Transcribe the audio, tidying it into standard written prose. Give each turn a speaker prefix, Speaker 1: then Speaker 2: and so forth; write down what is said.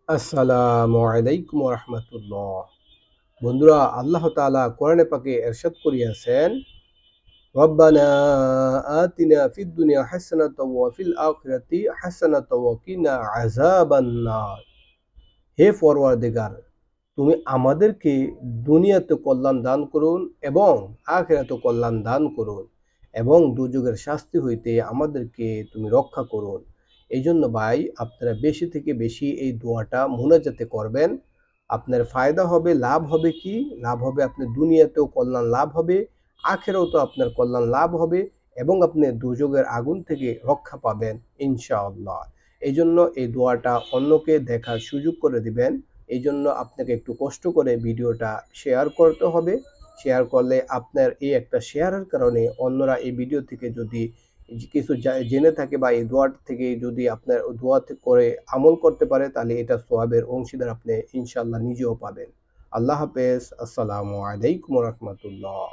Speaker 1: আসসালামু আলাইকুম ওয়া রাহমাতুল্লাহ। বন্ধুরা, আল্লাহ তাআলা কোরআনে পাকে ইরশাদ করিয়াছেন, রব্বানা আতিনা ফিদ দুনিয়া হাসানাতাও ওয়া ফিল আখিরাতি হাসানাতাও ওয়া কিনা আযাবান্নার। হে পরওয়ারদিগার, তুমি আমাদেরকে দুনিয়াতে কল্যাণ দান করুন এবং আখিরাতে কল্যাণ দান করুন এবং দুর্যোগের শাস্তি হইতে আমাদেরকে তুমি রক্ষা করুন। এই জন্য ভাই, আপনারা বেশি থেকে বেশি এই দোয়াটা মুনাজাতে করবেন। আপনার ফায়দা হবে, লাভ হবে কি? লাভ হবে আপনার দুনিয়াতেও কল্যাণ লাভ হবে, আখেরাতেও আপনার কল্যাণ লাভ হবে এবং আপনি দুর্যোগের আগুন থেকে রক্ষা পাবেন ইনশাআল্লাহ। এই জন্য এই দোয়াটা অন্যকে দেখার সুযোগ করে দিবেন। এই জন্য আপনাকে একটু কষ্ট করে ভিডিওটা শেয়ার করতে হবে। শেয়ার করলে আপনার এই একটা শেয়ারের কারণে অন্যরা এই ভিডিও থেকে যদি কিছু জেনে থাকে বা এই দোয়া থেকে যদি আপনার দোয়া করে আমল করতে পারে, তাহলে এটা সওয়াবের অংশীদার আপনি ইনশাআল্লাহ নিজেও পাবেন। আল্লাহ হাফেজ। আসসালামু আলাইকুম ওয়া রাহমাতুল্লাহ।